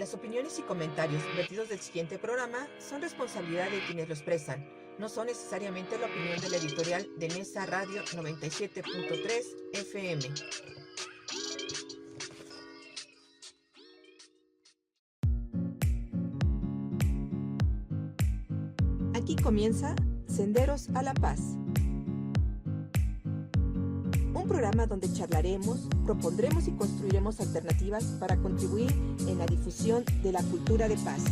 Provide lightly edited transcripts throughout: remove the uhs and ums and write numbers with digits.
Las opiniones y comentarios vertidos del siguiente programa son responsabilidad de quienes lo expresan. No son necesariamente la opinión de la editorial de Nesa Radio 97.3 FM. Aquí comienza Senderos a la Paz. Un programa donde charlaremos, propondremos y construiremos alternativas para contribuir en la difusión de la cultura de paz.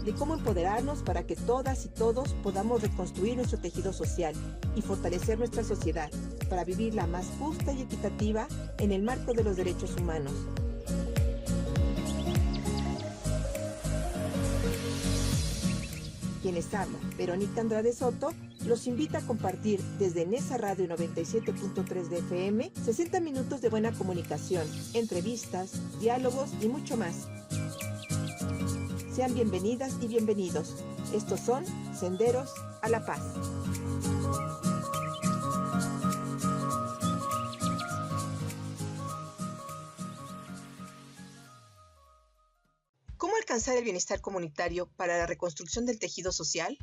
De cómo empoderarnos para que todas y todos podamos reconstruir nuestro tejido social y fortalecer nuestra sociedad para vivirla más justa y equitativa en el marco de los derechos humanos. Quien les habla, Verónica Andrade Soto, los invita a compartir desde Nesa Radio 97.3 de FM 60 minutos de buena comunicación, entrevistas, diálogos y mucho más. Sean bienvenidas y bienvenidos. Estos son Senderos a la Paz. ¿Cómo alcanzar el bienestar comunitario para la reconstrucción del tejido social?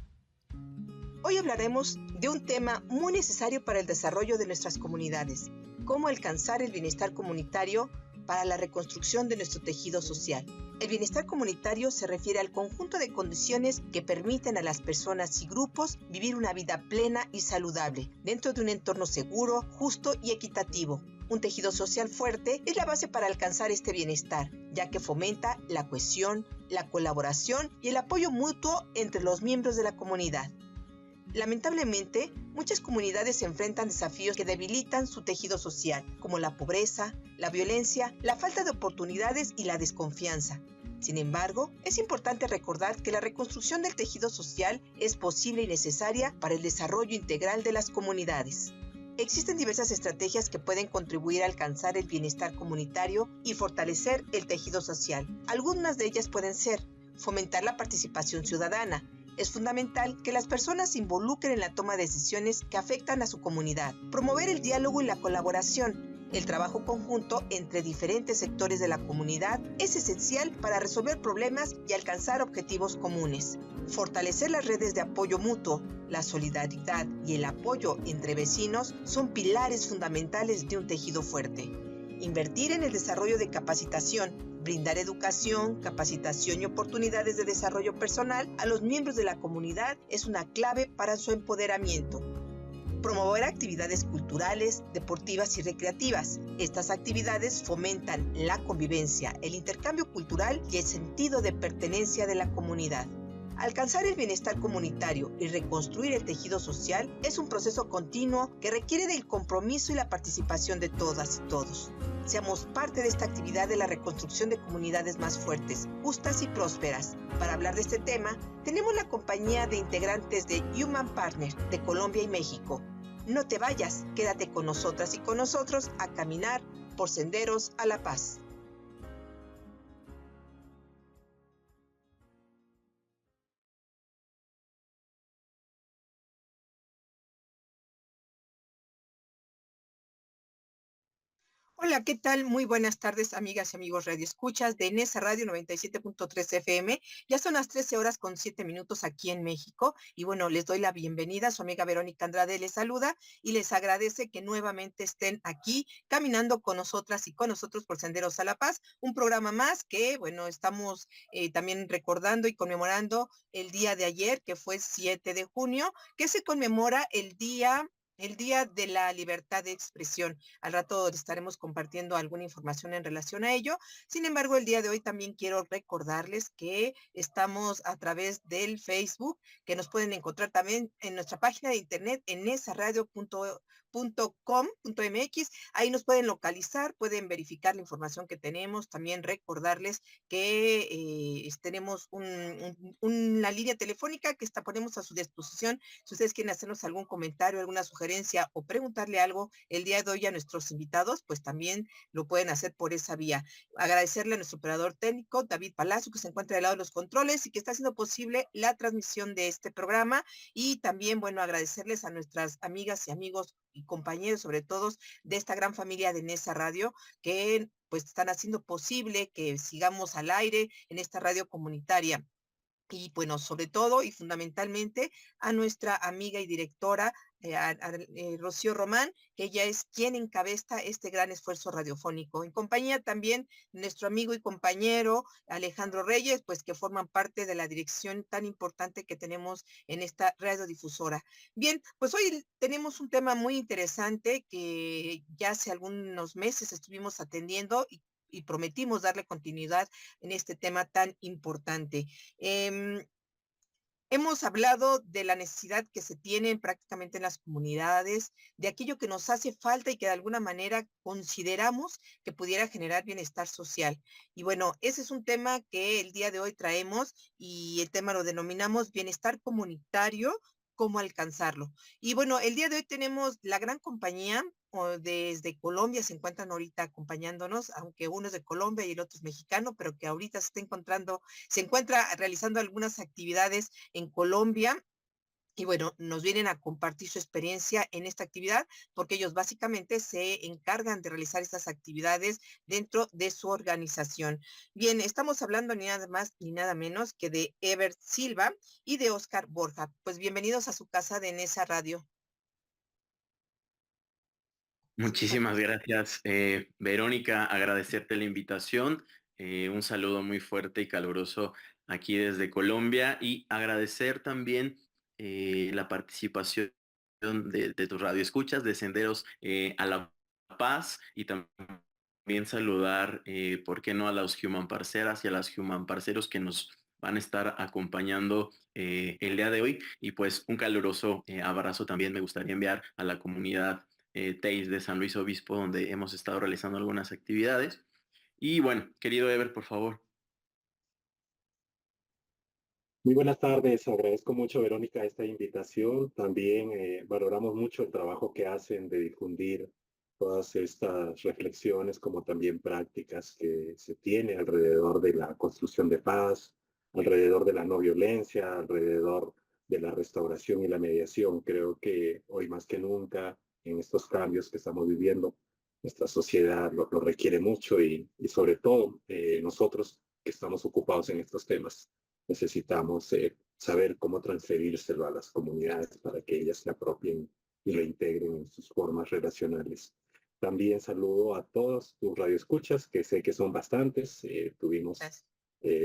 Hoy hablaremos de un tema muy necesario para el desarrollo de nuestras comunidades: cómo alcanzar el bienestar comunitario para la reconstrucción de nuestro tejido social. El bienestar comunitario se refiere al conjunto de condiciones que permiten a las personas y grupos vivir una vida plena y saludable dentro de un entorno seguro, justo y equitativo. Un tejido social fuerte es la base para alcanzar este bienestar, ya que fomenta la cohesión, la colaboración y el apoyo mutuo entre los miembros de la comunidad. Lamentablemente, muchas comunidades se enfrentan desafíos que debilitan su tejido social, como la pobreza, la violencia, la falta de oportunidades y la desconfianza. Sin embargo, es importante recordar que la reconstrucción del tejido social es posible y necesaria para el desarrollo integral de las comunidades. Existen diversas estrategias que pueden contribuir a alcanzar el bienestar comunitario y fortalecer el tejido social. Algunas de ellas pueden ser: fomentar la participación ciudadana. Es fundamental que las personas se involucren en la toma de decisiones que afectan a su comunidad. Promover el diálogo y la colaboración. El trabajo conjunto entre diferentes sectores de la comunidad es esencial para resolver problemas y alcanzar objetivos comunes. Fortalecer las redes de apoyo mutuo. La solidaridad y el apoyo entre vecinos son pilares fundamentales de un tejido fuerte. Invertir en el desarrollo de capacitación. Brindar educación, capacitación y oportunidades de desarrollo personal a los miembros de la comunidad es una clave para su empoderamiento. Promover actividades culturales, deportivas y recreativas. Estas actividades fomentan la convivencia, el intercambio cultural y el sentido de pertenencia de la comunidad. Alcanzar el bienestar comunitario y reconstruir el tejido social es un proceso continuo que requiere del compromiso y la participación de todas y todos. Seamos parte de esta actividad de la reconstrucción de comunidades más fuertes, justas y prósperas. Para hablar de este tema, tenemos la compañía de integrantes de Human Partner de Colombia y México. No te vayas, quédate con nosotras y con nosotros a caminar por Senderos a la Paz. Hola, ¿qué tal? Muy buenas tardes, amigas y amigos radioescuchas de Nesa Radio 97.3 FM. Ya son las 13 horas con 7 minutos aquí en México. Y bueno, les doy la bienvenida. Su amiga Verónica Andrade les saluda y les agradece que nuevamente estén aquí caminando con nosotras y con nosotros por Senderos a la Paz. Un programa más que, bueno, estamos también recordando y conmemorando el día de ayer, que fue 7 de junio, que se conmemora el Día de la Libertad de Expresión. Al rato estaremos compartiendo alguna información en relación a ello. Sin embargo, el día de hoy también quiero recordarles que estamos a través del Facebook, que nos pueden encontrar también en nuestra página de internet en nesaradio.com.mx. Ahí nos pueden localizar, pueden verificar la información que tenemos. También recordarles que tenemos una línea telefónica que ponemos a su disposición si ustedes quieren hacernos algún comentario, alguna sugerencia sugerencia o preguntarle algo el día de hoy a nuestros invitados, pues también lo pueden hacer por esa vía. Agradecerle a nuestro operador técnico, David Palacio, que se encuentra del lado de los controles y que está haciendo posible la transmisión de este programa. Y también, bueno, agradecerles a nuestras amigas y amigos y compañeros, sobre todo, de esta gran familia de Nesa Radio, que pues están haciendo posible que sigamos al aire en esta radio comunitaria. Y bueno, sobre todo y fundamentalmente a nuestra amiga y directora, Rocío Román, que ella es quien encabeza este gran esfuerzo radiofónico. En compañía también nuestro amigo y compañero Alejandro Reyes, pues que forman parte de la dirección tan importante que tenemos en esta radiodifusora. Bien, pues hoy tenemos un tema muy interesante que ya hace algunos meses estuvimos atendiendo y prometimos darle continuidad en este tema tan importante. Eh, Hemos hablado de la necesidad que se tiene prácticamente en las comunidades, de aquello que nos hace falta y que de alguna manera consideramos que pudiera generar bienestar social. Y bueno, ese es un tema que el día de hoy traemos y el tema lo denominamos bienestar comunitario, cómo alcanzarlo. Y bueno, el día de hoy tenemos la gran compañía desde Colombia, se encuentran ahorita acompañándonos, aunque uno es de Colombia y el otro es mexicano, pero que ahorita se encuentra realizando algunas actividades en Colombia. Y bueno, nos vienen a compartir su experiencia en esta actividad porque ellos básicamente se encargan de realizar estas actividades dentro de su organización. Bien, estamos hablando ni nada más ni nada menos que de Ever Silva y de Oscar Borja. Pues bienvenidos a su casa de Nesa Radio. Muchísimas gracias, Verónica. Agradecerte la invitación. Un saludo muy fuerte y caluroso aquí desde Colombia y agradecer también la participación de tus radioescuchas, de Senderos a la Paz y también saludar, ¿por qué no?, a las Human Parceras y a las Human Parceros que nos van a estar acompañando el día de hoy. Y pues un caluroso abrazo también me gustaría enviar a la comunidad TEIS de San Luis Obispo, donde hemos estado realizando algunas actividades. Y bueno, querido Ever, por favor. Muy buenas tardes, agradezco mucho, Verónica, esta invitación. También valoramos mucho el trabajo que hacen de difundir todas estas reflexiones como también prácticas que se tiene alrededor de la construcción de paz, alrededor de la no violencia, alrededor de la restauración y la mediación. Creo que hoy más que nunca, en estos cambios que estamos viviendo, nuestra sociedad lo requiere mucho y sobre todo nosotros que estamos ocupados en estos temas necesitamos saber cómo transferírselo a las comunidades para que ellas se apropien y lo integren en sus formas relacionales. También saludo a todos tus radioescuchas, que sé que son bastantes. Tuvimos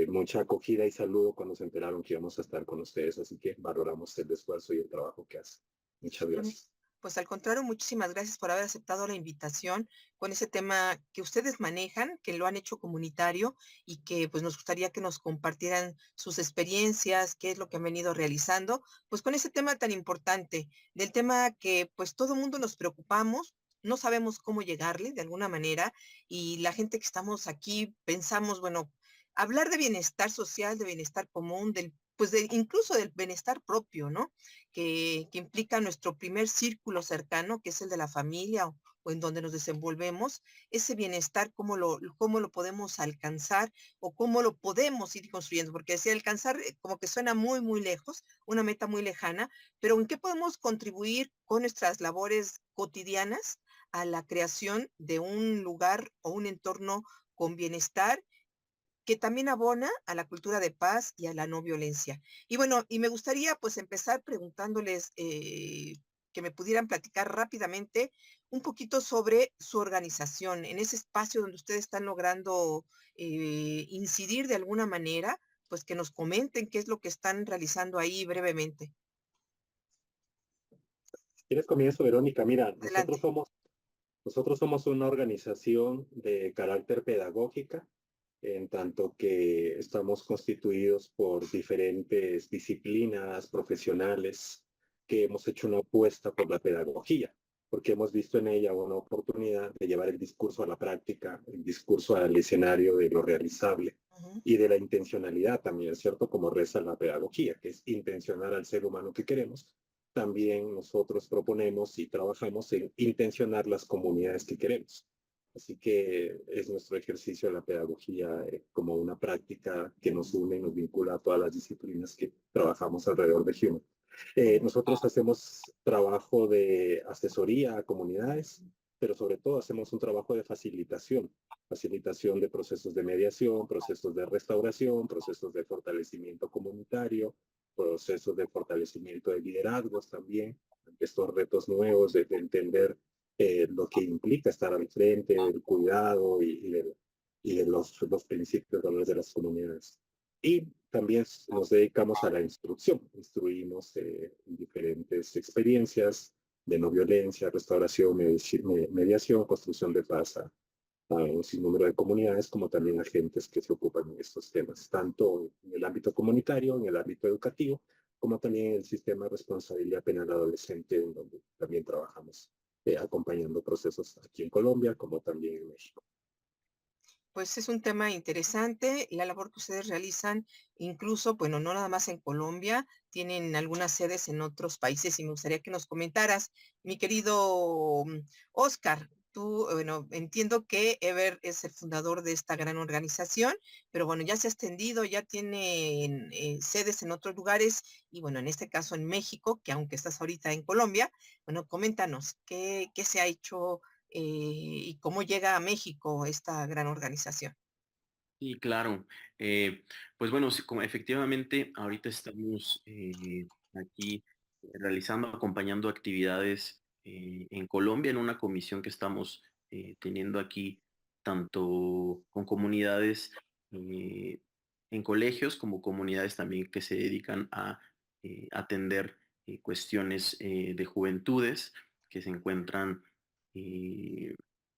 mucha acogida y saludo cuando se enteraron que íbamos a estar con ustedes, así que valoramos el esfuerzo y el trabajo que hacen. Muchas gracias. Pues al contrario, muchísimas gracias por haber aceptado la invitación con ese tema que ustedes manejan, que lo han hecho comunitario y que pues nos gustaría que nos compartieran sus experiencias, qué es lo que han venido realizando, pues con ese tema tan importante, del tema que pues todo mundo nos preocupamos, no sabemos cómo llegarle de alguna manera y la gente que estamos aquí pensamos, bueno, hablar de bienestar social, de bienestar común, incluso del bienestar propio, ¿no? Que implica nuestro primer círculo cercano, que es el de la familia o en donde nos desenvolvemos, ese bienestar, cómo lo podemos alcanzar o cómo lo podemos ir construyendo, porque decir alcanzar como que suena muy, muy lejos, una meta muy lejana, pero ¿en qué podemos contribuir con nuestras labores cotidianas a la creación de un lugar o un entorno con bienestar que también abona a la cultura de paz y a la no violencia? Y bueno, y me gustaría pues empezar preguntándoles que me pudieran platicar rápidamente un poquito sobre su organización, en ese espacio donde ustedes están logrando incidir de alguna manera, pues que nos comenten qué es lo que están realizando ahí brevemente. ¿Quieres comienzo, Verónica? Mira, Adelante. nosotros somos una organización de carácter pedagógica, en tanto que estamos constituidos por diferentes disciplinas profesionales que hemos hecho una apuesta por la pedagogía, porque hemos visto en ella una oportunidad de llevar el discurso a la práctica, el discurso al escenario de lo realizable y de la intencionalidad también, ¿cierto? Como reza la pedagogía, que es intencionar al ser humano que queremos también nosotros proponemos y trabajamos en intencionar las comunidades que queremos. Así que es nuestro ejercicio de la pedagogía como una práctica que nos une y nos vincula a todas las disciplinas que trabajamos alrededor de Human. Nosotros hacemos trabajo de asesoría a comunidades, pero sobre todo hacemos un trabajo de facilitación, facilitación de procesos de mediación, procesos de restauración, procesos de fortalecimiento comunitario, procesos de fortalecimiento de liderazgos también, estos retos nuevos de entender lo que implica estar al frente del cuidado y de los principios de valores de las comunidades. Y también nos dedicamos a la instrucción. Instruimos en diferentes experiencias de no violencia, restauración, mediación, construcción de paz a un sinnúmero de comunidades, como también agentes que se ocupan en estos temas, tanto en el ámbito comunitario, en el ámbito educativo, como también en el sistema de responsabilidad penal adolescente, en donde también trabajamos acompañando procesos aquí en Colombia, como también en México. Pues es un tema interesante, la labor que ustedes realizan, incluso, bueno, no nada más en Colombia, tienen algunas sedes en otros países y me gustaría que nos comentaras, mi querido Oscar, tú, bueno, entiendo que Ever es el fundador de esta gran organización, pero bueno, ya se ha extendido, ya tienen sedes en otros lugares y bueno, en este caso en México, que aunque estás ahorita en Colombia, bueno, coméntanos, ¿qué se ha hecho y cómo llega a México esta gran organización? Y claro, pues bueno, sí, como efectivamente ahorita estamos aquí realizando, acompañando actividades en Colombia en una comisión que estamos teniendo aquí, tanto con comunidades eh, en colegios como comunidades también que se dedican a atender cuestiones de juventudes que se encuentran eh,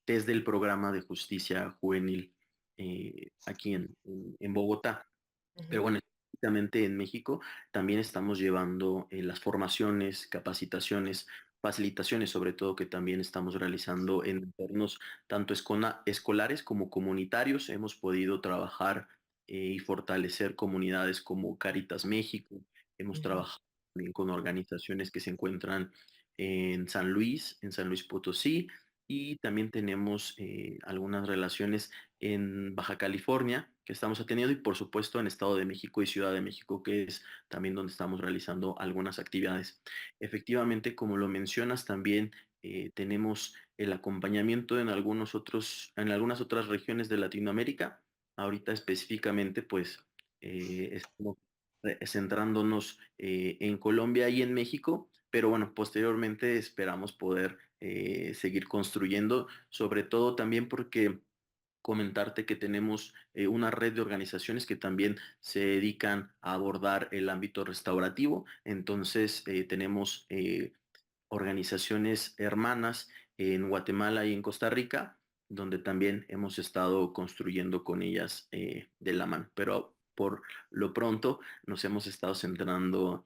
desde el programa de justicia juvenil aquí en Bogotá. Pero Ujú, bueno, específicamente en México también estamos llevando las formaciones, capacitaciones, facilitaciones, sobre todo que también estamos realizando en entornos tanto escolares como comunitarios. Hemos podido trabajar y fortalecer comunidades como Caritas México. Hemos ujú. trabajado también con organizaciones que se encuentran en San Luis Potosí, y también tenemos algunas relaciones en Baja California que estamos atendiendo, y por supuesto en Estado de México y Ciudad de México, que es también donde estamos realizando algunas actividades. Efectivamente, como lo mencionas, también tenemos el acompañamiento en algunas otras regiones de Latinoamérica. Ahorita específicamente, pues estamos centrándonos en Colombia y en México, pero bueno, posteriormente esperamos poder seguir construyendo, sobre todo también porque comentarte que tenemos una red de organizaciones que también se dedican a abordar el ámbito restaurativo. Entonces, tenemos organizaciones hermanas en Guatemala y en Costa Rica, donde también hemos estado construyendo con ellas de la mano. Pero por lo pronto nos hemos estado centrando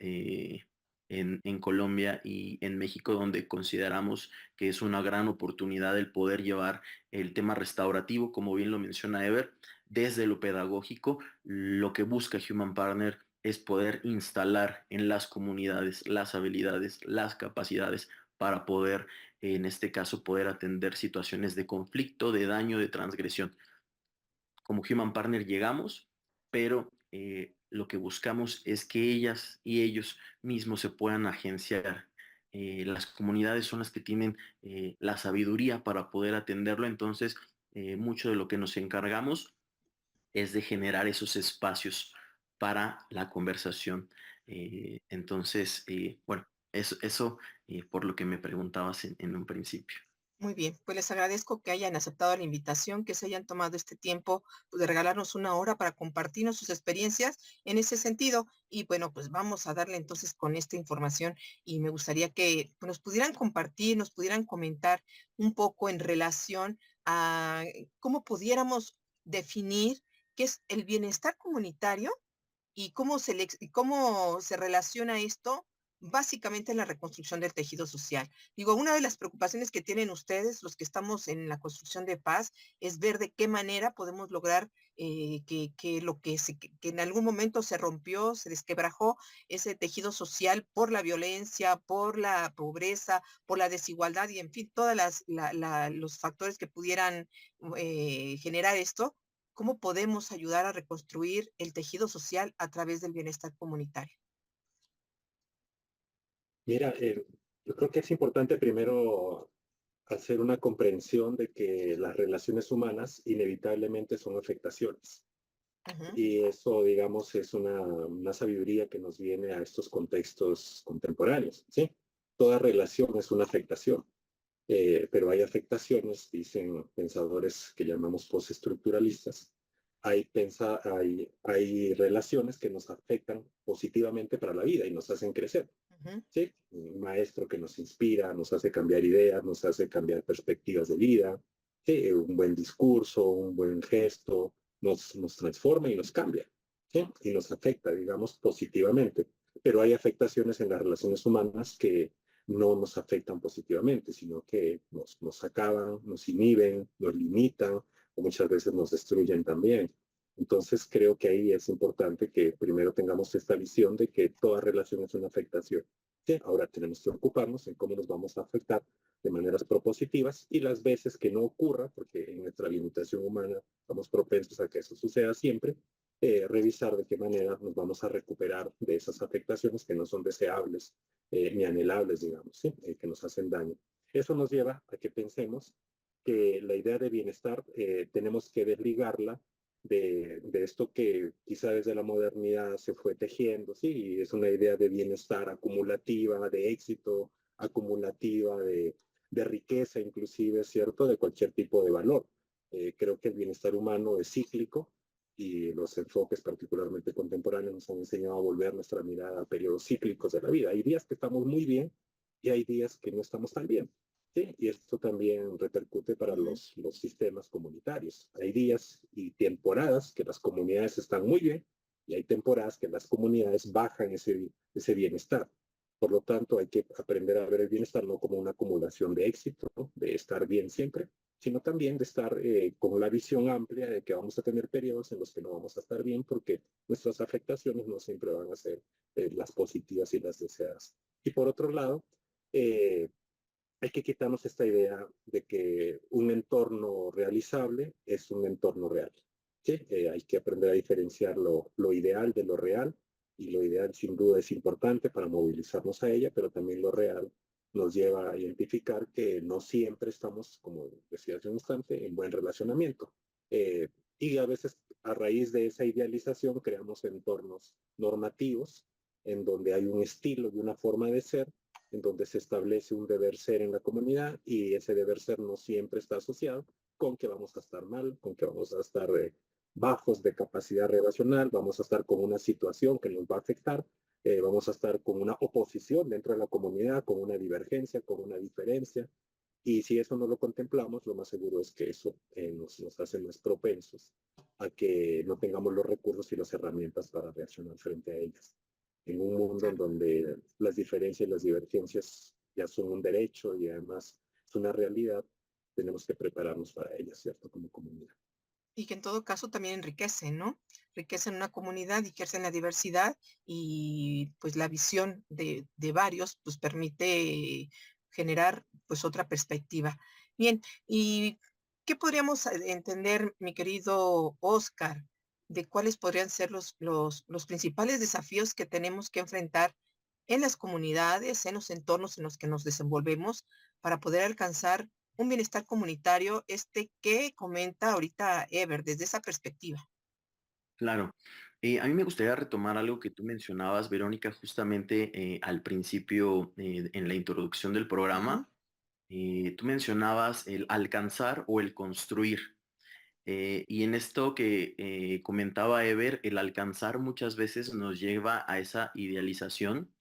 en Colombia y en México, donde consideramos que es una gran oportunidad el poder llevar el tema restaurativo, como bien lo menciona Ever, desde lo pedagógico. Lo que busca Human Partner es poder instalar en las comunidades las habilidades, las capacidades para poder, en este caso, poder atender situaciones de conflicto, de daño, de transgresión. Como Human Partner llegamos, pero lo que buscamos es que ellas y ellos mismos se puedan agenciar. Las comunidades son las que tienen la sabiduría para poder atenderlo, entonces mucho de lo que nos encargamos es de generar esos espacios para la conversación. Entonces, bueno, eso por lo que me preguntabas en un principio. Muy bien, pues les agradezco que hayan aceptado la invitación, que se hayan tomado este tiempo pues, de regalarnos una hora para compartirnos sus experiencias en ese sentido. Y bueno, pues vamos a darle entonces con esta información y me gustaría que pues, nos pudieran compartir, nos pudieran comentar un poco en relación a cómo pudiéramos definir qué es el bienestar comunitario y cómo y cómo se relaciona esto básicamente en la reconstrucción del tejido social. Digo, una de las preocupaciones que tienen ustedes, los que estamos en la construcción de paz, es ver de qué manera podemos lograr que lo que en algún momento se rompió, se desquebrajó, ese tejido social por la violencia, por la pobreza, por la desigualdad y en fin, todos los factores que pudieran generar esto, ¿cómo podemos ayudar a reconstruir el tejido social a través del bienestar comunitario? Mira, yo creo que es importante primero hacer una comprensión de que las relaciones humanas inevitablemente son afectaciones. Ujú, Y eso, digamos, es una sabiduría que nos viene a estos contextos contemporáneos, ¿sí? Toda relación es una afectación, pero hay afectaciones, dicen pensadores que llamamos postestructuralistas, hay relaciones que nos afectan positivamente para la vida y nos hacen crecer. ujú. ¿Sí? Un maestro que nos inspira, nos hace cambiar ideas, nos hace cambiar perspectivas de vida, ¿sí? Un buen discurso, un buen gesto, nos transforma y nos cambia, ¿sí? Y nos afecta, digamos, positivamente. Pero hay afectaciones en las relaciones humanas que no nos afectan positivamente, sino que nos acaban, nos inhiben, nos limitan o muchas veces nos destruyen también. Entonces creo que ahí es importante que primero tengamos esta visión de que toda relación es una afectación. Sí, ahora tenemos que ocuparnos en cómo nos vamos a afectar de maneras propositivas y las veces que no ocurra, porque en nuestra limitación humana estamos propensos a que eso suceda siempre, revisar de qué manera nos vamos a recuperar de esas afectaciones que no son deseables ni anhelables, digamos, ¿sí? Que nos hacen daño. Eso nos lleva a que pensemos que la idea de bienestar tenemos que desligarla de esto que quizá desde la modernidad se fue tejiendo, sí, es una idea de bienestar acumulativa, de éxito, acumulativa, de riqueza inclusive, ¿cierto? De cualquier tipo de valor. Creo que el bienestar humano es cíclico y los enfoques particularmente contemporáneos nos han enseñado a volver nuestra mirada a periodos cíclicos de la vida. Hay días que estamos muy bien y hay días que no estamos tan bien. Sí, y esto también repercute para Ujú. los sistemas comunitarios. Hay días y temporadas que las comunidades están muy bien y hay temporadas que las comunidades bajan ese bienestar. Por lo tanto, hay que aprender a ver el bienestar no como una acumulación de éxito, ¿no? De estar bien siempre, sino también de estar con la visión amplia de que vamos a tener periodos en los que no vamos a estar bien porque nuestras afectaciones no siempre van a ser las positivas y las deseadas. Y por otro lado, eh, hay que quitarnos esta idea de que un entorno realizable es un entorno real. ¿Sí? Hay que aprender a diferenciar lo ideal de lo real y lo ideal sin duda es importante para movilizarnos a ella, pero también lo real nos lleva a identificar que no siempre estamos, como decía hace un instante, en buen relacionamiento. Eh, y a veces a raíz de esa idealización creamos entornos normativos en donde hay un estilo y una forma de ser en donde se establece un deber ser en la comunidad y ese deber ser no siempre está asociado con que vamos a estar mal, con que vamos a estar bajos de capacidad relacional, vamos a estar con una situación que nos va a afectar, vamos a estar con una oposición dentro de la comunidad, con una divergencia, con una diferencia. Y si eso no lo contemplamos, lo más seguro es que eso nos hace más propensos a que no tengamos los recursos y las herramientas para reaccionar frente a ellas en un mundo en Claro. donde las diferencias y las divergencias ya son un derecho y además es una realidad, tenemos que prepararnos para ellas, ¿cierto? Como comunidad. Y que en todo caso también enriquecen, ¿no? Enriquecen una comunidad, enriquecen la diversidad y pues la visión de varios pues permite generar pues otra perspectiva. Bien, ¿y qué podríamos entender, mi querido Oscar, de cuáles podrían ser los principales desafíos que tenemos que enfrentar en las comunidades, en los entornos en los que nos desenvolvemos para poder alcanzar un bienestar comunitario, que comenta ahorita Ever, desde esa perspectiva? Claro. A mí me gustaría retomar algo que tú mencionabas, Verónica, justamente al principio, en la introducción del Ujú, programa. Tú mencionabas el alcanzar o el construir. Y en esto que comentaba Ever, el alcanzar muchas veces nos lleva a esa idealización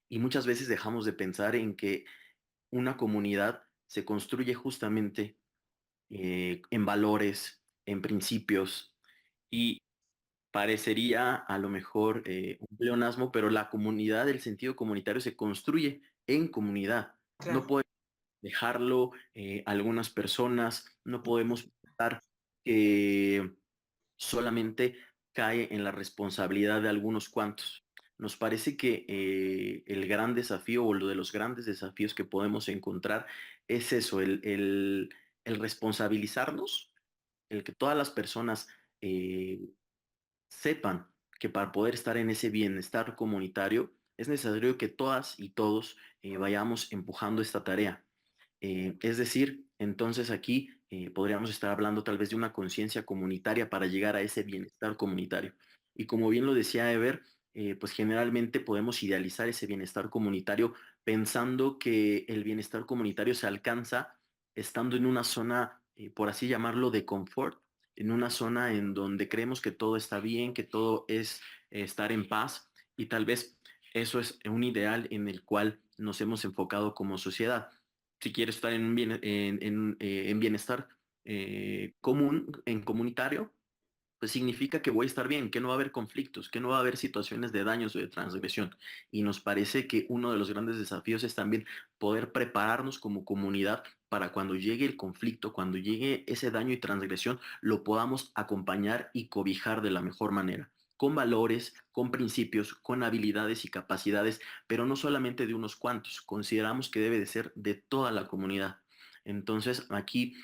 y muchas veces dejamos de pensar en que una comunidad se construye justamente en valores, en principios. parecería a lo mejor un pleonasmo, pero la comunidad, el sentido comunitario se construye en comunidad. No Claro. podemos dejarlo a algunas personas, no podemos pensar que solamente cae en la responsabilidad de algunos cuantos. Nos parece que el gran desafío o lo de los grandes desafíos que podemos encontrar es eso, el responsabilizarnos, el que todas las personas eh, sepan que para poder estar en ese bienestar comunitario es necesario que todas y todos vayamos empujando esta tarea. Es decir, entonces aquí podríamos estar hablando tal vez de una conciencia comunitaria para llegar a ese bienestar comunitario. Y como bien lo decía Ever, pues generalmente podemos idealizar ese bienestar comunitario pensando que el bienestar comunitario se alcanza estando en una zona, por así llamarlo, de confort, en una zona en donde creemos que todo está bien, que todo es estar en paz y tal vez eso es un ideal en el cual nos hemos enfocado como sociedad. Si quiero estar en bienestar común, en comunitario, pues significa que voy a estar bien, que no va a haber conflictos, que no va a haber situaciones de daños o de transgresión. Y nos parece que uno de los grandes desafíos es también poder prepararnos como comunidad para cuando llegue el conflicto, cuando llegue ese daño y transgresión, lo podamos acompañar y cobijar de la mejor manera, con valores, con principios, con habilidades y capacidades, pero no solamente de unos cuantos. Consideramos que debe de ser de toda la comunidad. Entonces, aquí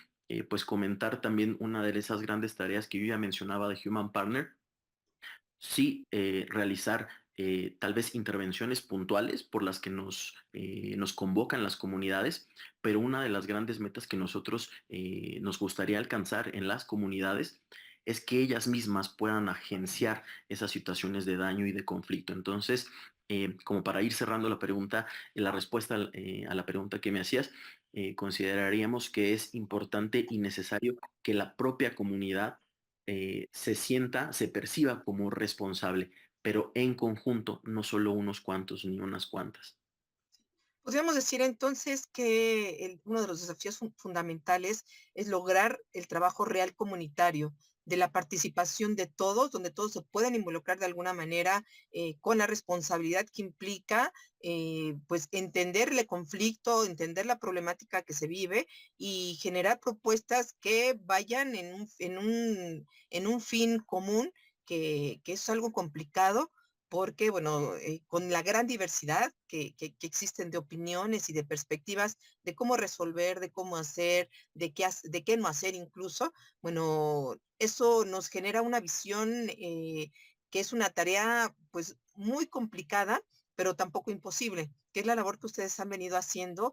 pues comentar también una de esas grandes tareas que yo ya mencionaba de Human Partner, sí realizar tal vez intervenciones puntuales por las que nos convocan las comunidades, pero una de las grandes metas que nosotros nos gustaría alcanzar en las comunidades es que ellas mismas puedan agenciar esas situaciones de daño y de conflicto. Entonces, como para ir cerrando la pregunta, la respuesta a la pregunta que me hacías, consideraríamos que es importante y necesario que la propia comunidad se sienta, se perciba como responsable, pero en conjunto, no solo unos cuantos ni unas cuantas. Podríamos decir entonces que uno de los desafíos fundamentales es lograr el trabajo real comunitario, de la participación de todos, donde todos se pueden involucrar de alguna manera con la responsabilidad que implica, pues entender el conflicto, entender la problemática que se vive y generar propuestas que vayan en un fin común, que es algo complicado porque, bueno, con la gran diversidad que existen de opiniones y de perspectivas de cómo resolver, de cómo hacer, de qué no hacer incluso, bueno, eso nos genera una visión que es una tarea pues muy complicada, pero tampoco imposible, que es la labor que ustedes han venido haciendo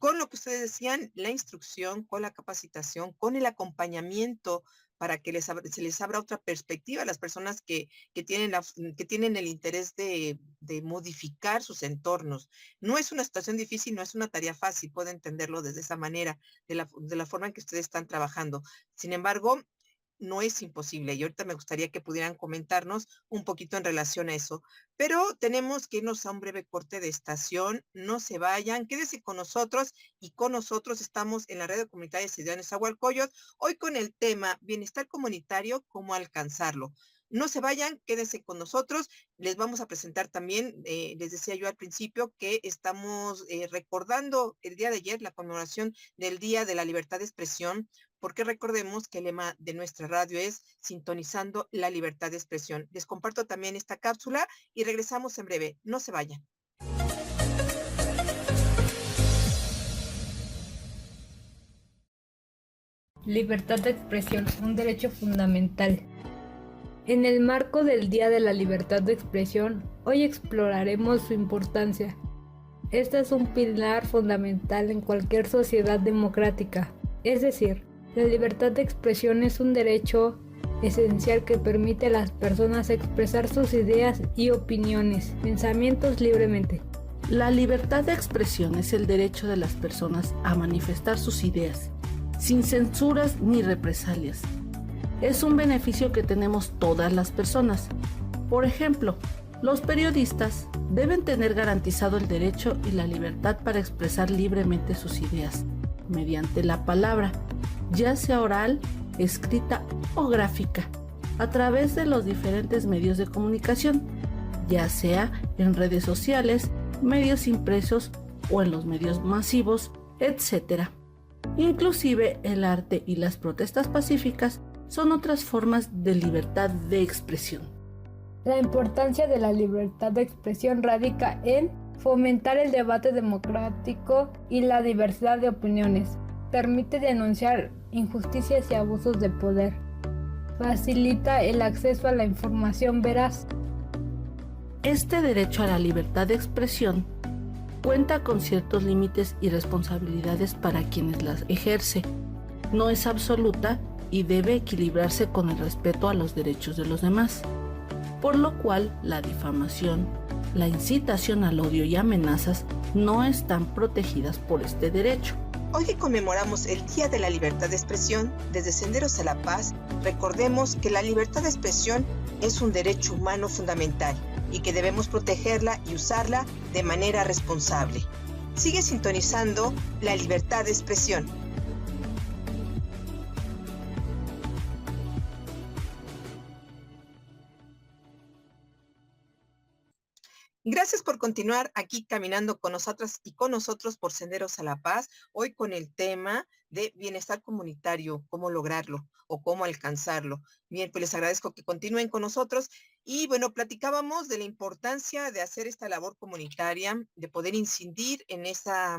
con lo que ustedes decían, la instrucción, con la capacitación, con el acompañamiento para que se les abra otra perspectiva a las personas que tienen el interés de modificar sus entornos. No es una situación difícil, no es una tarea fácil, puedo entenderlo desde esa manera, de la forma en que ustedes están trabajando. Sin embargo, no es imposible. Y ahorita me gustaría que pudieran comentarnos un poquito en relación a eso. Pero tenemos que irnos a un breve corte de estación. No se vayan, quédese con nosotros y con nosotros estamos en la red de comunidades de Nezahualcóyotl, hoy con el tema bienestar comunitario, cómo alcanzarlo. No se vayan, quédense con nosotros. Les vamos a presentar también, les decía yo al principio, que estamos recordando el día de ayer la conmemoración del Día de la Libertad de Expresión, porque recordemos que el lema de nuestra radio es sintonizando la libertad de expresión. Les comparto también esta cápsula y regresamos en breve. No se vayan. Libertad de expresión, un derecho fundamental. En el marco del Día de la Libertad de Expresión, hoy exploraremos su importancia. Este es un pilar fundamental en cualquier sociedad democrática, es decir, la libertad de expresión es un derecho esencial que permite a las personas expresar sus ideas y opiniones, pensamientos libremente. La libertad de expresión es el derecho de las personas a manifestar sus ideas, sin censuras ni represalias. Es un beneficio que tenemos todas las personas. Por ejemplo, los periodistas deben tener garantizado el derecho y la libertad para expresar libremente sus ideas, mediante la palabra, ya sea oral, escrita o gráfica. a través de los diferentes medios de comunicación, ya sea en redes sociales, medios impresos o en los medios masivos, etc. Inclusive el arte y las protestas pacíficas son otras formas de libertad de expresión. La importancia de la libertad de expresión radica en fomentar el debate democrático y la diversidad de opiniones. Permite denunciar injusticias y abusos de poder. Facilita el acceso a la información veraz. Este derecho a la libertad de expresión cuenta con ciertos límites y responsabilidades para quienes las ejerce. No es absoluta y debe equilibrarse con el respeto a los derechos de los demás, por lo cual la difamación, la incitación al odio y amenazas no están protegidas por este derecho. Hoy que conmemoramos el Día de la Libertad de Expresión, desde Senderos a la Paz, recordemos que la libertad de expresión es un derecho humano fundamental y que debemos protegerla y usarla de manera responsable. Sigue sintonizando la libertad de expresión. Gracias por continuar aquí caminando con nosotras y con nosotros por Senderos a la Paz, hoy con el tema de bienestar comunitario, cómo lograrlo o cómo alcanzarlo. Bien, pues les agradezco que continúen con nosotros y bueno, platicábamos de la importancia de hacer esta labor comunitaria, de poder incidir en esa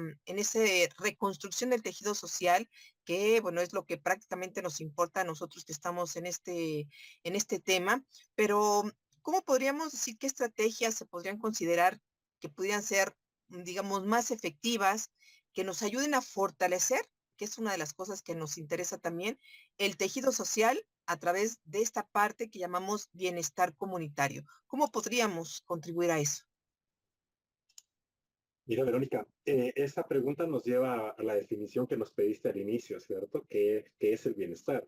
reconstrucción del tejido social, que bueno, es lo que prácticamente nos importa a nosotros que estamos en este tema, pero ¿cómo podríamos decir qué estrategias se podrían considerar que pudieran ser, digamos, más efectivas, que nos ayuden a fortalecer, que es una de las cosas que nos interesa también, el tejido social a través de esta parte que llamamos bienestar comunitario? ¿Cómo podríamos contribuir a eso? Mira, Verónica, esa pregunta nos lleva a la definición que nos pediste al inicio, ¿cierto? ¿Qué es el bienestar?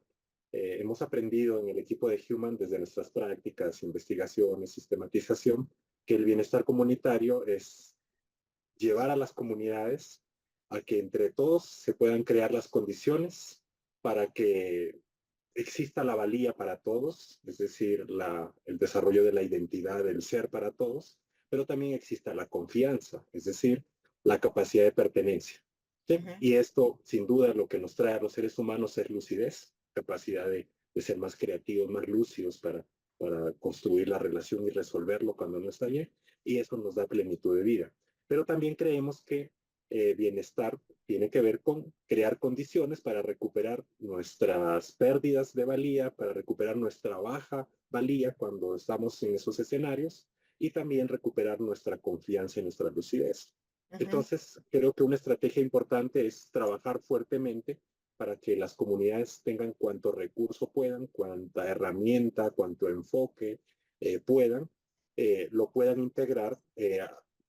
Hemos aprendido en el equipo de Human, desde nuestras prácticas, investigaciones, sistematización, que el bienestar comunitario es llevar a las comunidades a que entre todos se puedan crear las condiciones para que exista la valía para todos, es decir, el desarrollo de la identidad del ser para todos, pero también exista la confianza, es decir, la capacidad de pertenencia. ¿Sí? Uh-huh. Y esto, sin duda, lo que nos trae a los seres humanos es lucidez, capacidad de ser más creativos, más lúcidos para construir la relación y resolverlo cuando no está bien, y eso nos da plenitud de vida. Pero también creemos que bienestar tiene que ver con crear condiciones para recuperar nuestras pérdidas de valía, para recuperar nuestra baja valía cuando estamos en esos escenarios, y también recuperar nuestra confianza y nuestra lucidez. Uh-huh. Entonces, creo que una estrategia importante es trabajar fuertemente para que las comunidades tengan cuanto recurso puedan, cuanta herramienta, cuanto enfoque puedan, lo puedan integrar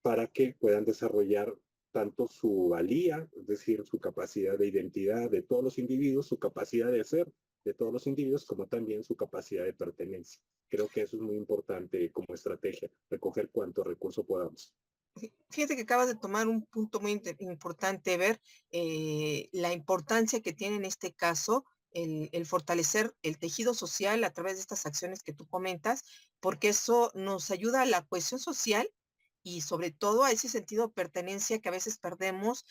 para que puedan desarrollar tanto su valía, es decir, su capacidad de identidad de todos los individuos, su capacidad de ser de todos los individuos, como también su capacidad de pertenencia. Creo que eso es muy importante como estrategia, recoger cuanto recurso podamos. Fíjate que acabas de tomar un punto muy importante, ver la importancia que tiene en este caso el fortalecer el tejido social a través de estas acciones que tú comentas, porque eso nos ayuda a la cohesión social y sobre todo a ese sentido de pertenencia que a veces perdemos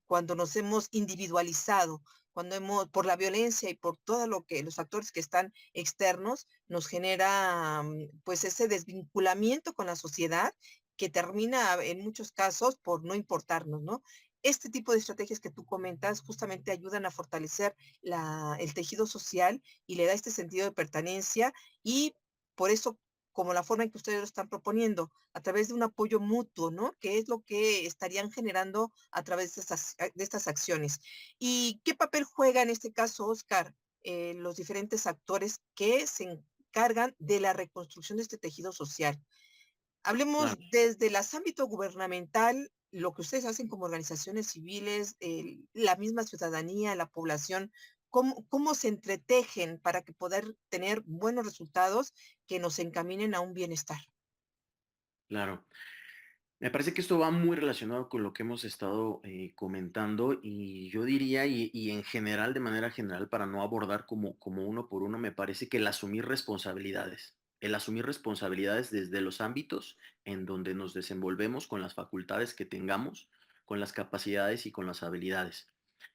cuando nos hemos individualizado, cuando por la violencia y por todo lo que los factores que están externos nos genera pues ese desvinculamiento con la sociedad que termina en muchos casos por no importarnos, ¿no? Este tipo de estrategias que tú comentas justamente ayudan a fortalecer el tejido social y le da este sentido de pertenencia y por eso, como la forma en que ustedes lo están proponiendo, a través de un apoyo mutuo, ¿no? Que es lo que estarían generando a través de estas acciones. ¿Y qué papel juega en este caso, Oscar, los diferentes actores que se encargan de la reconstrucción de este tejido social? Hablemos desde el ámbito gubernamental, lo que ustedes hacen como organizaciones civiles, la misma ciudadanía, la población, cómo se entretejen para que poder tener buenos resultados que nos encaminen a un bienestar. Claro. Me parece que esto va muy relacionado con lo que hemos estado comentando y yo diría, y en general, de manera general, para no abordar como uno por uno, me parece que el asumir responsabilidades desde los ámbitos en donde nos desenvolvemos con las facultades que tengamos, con las capacidades y con las habilidades.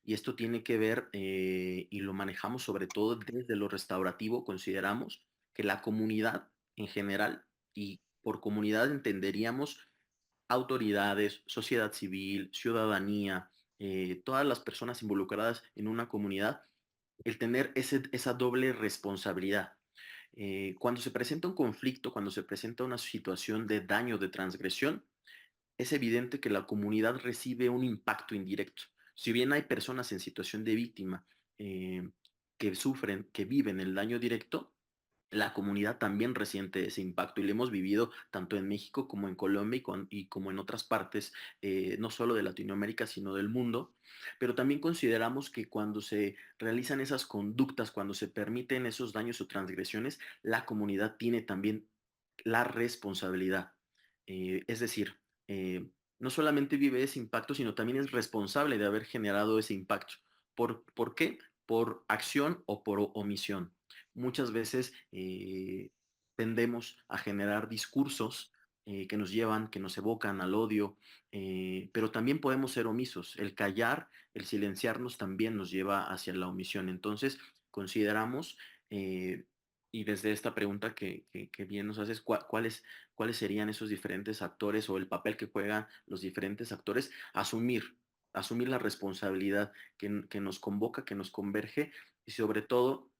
Y esto tiene que ver, y lo manejamos sobre todo desde lo restaurativo, consideramos que la comunidad en general, y por comunidad entenderíamos autoridades, sociedad civil, ciudadanía, todas las personas involucradas en una comunidad, el tener esa doble responsabilidad. Cuando se presenta un conflicto, cuando se presenta una situación de daño, de transgresión, es evidente que la comunidad recibe un impacto indirecto. Si bien hay personas en situación de víctima eh, que sufren, que viven el daño directo, la comunidad también resiente ese impacto y lo hemos vivido tanto en México como en Colombia y como en otras partes, no solo de Latinoamérica, sino del mundo. Pero también consideramos que cuando se realizan esas conductas, cuando se permiten esos daños o transgresiones, la comunidad tiene también la responsabilidad. Es decir, no solamente vive ese impacto, sino también es responsable de haber generado ese impacto. ¿Por qué? Por acción o por omisión. Muchas veces tendemos a generar discursos que nos llevan, que nos evocan al odio, pero también podemos ser omisos. El callar, el silenciarnos también nos lleva hacia la omisión. Entonces, consideramos, eh, y desde esta pregunta que bien nos haces, ¿cuáles serían esos diferentes actores o el papel que juegan los diferentes actores? Asumir la responsabilidad que nos convoca, que nos converge y sobre todo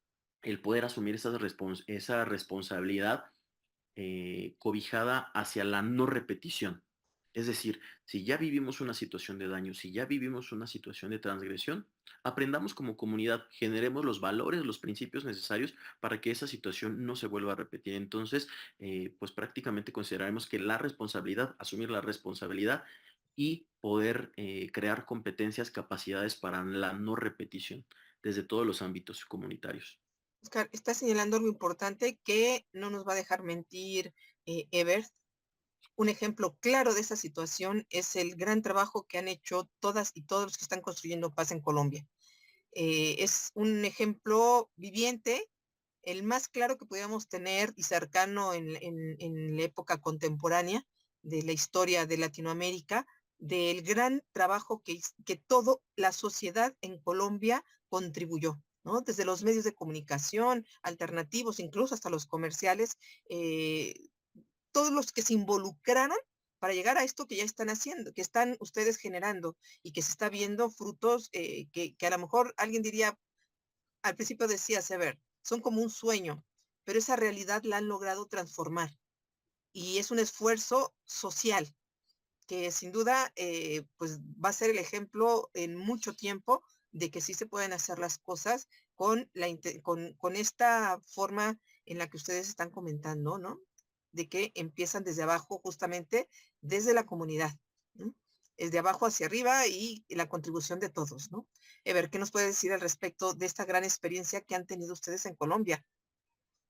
el poder asumir esa responsabilidad cobijada hacia la no repetición. Es decir, si ya vivimos una situación de daño, si ya vivimos una situación de transgresión, aprendamos como comunidad, generemos los valores, los principios necesarios para que esa situación no se vuelva a repetir. Entonces, pues prácticamente consideraremos que la responsabilidad, asumir la responsabilidad y poder crear competencias, capacidades para la no repetición desde todos los ámbitos comunitarios. Oscar, está señalando algo importante que no nos va a dejar mentir, Ebert. Un ejemplo claro de esa situación es el gran trabajo que han hecho todas y todos los que están construyendo paz en Colombia. Es un ejemplo viviente, el más claro que podíamos tener y cercano en la época contemporánea de la historia de Latinoamérica, del gran trabajo que toda la sociedad en Colombia contribuyó, ¿no? Desde los medios de comunicación alternativos, incluso hasta los comerciales, eh, todos los que se involucraron para llegar a esto que ya están haciendo, que están ustedes generando y que se está viendo frutos que a lo mejor alguien diría, al principio decía Sever, son como un sueño, pero esa realidad la han logrado transformar y es un esfuerzo social que sin duda pues va a ser el ejemplo en mucho tiempo de que sí se pueden hacer las cosas con esta forma en la que ustedes están comentando, ¿no? De que empiezan desde abajo, justamente desde la comunidad, ¿no? Es de abajo hacia arriba y la contribución de todos, ¿no? Ever, ¿qué nos puede decir al respecto de esta gran experiencia que han tenido ustedes en Colombia?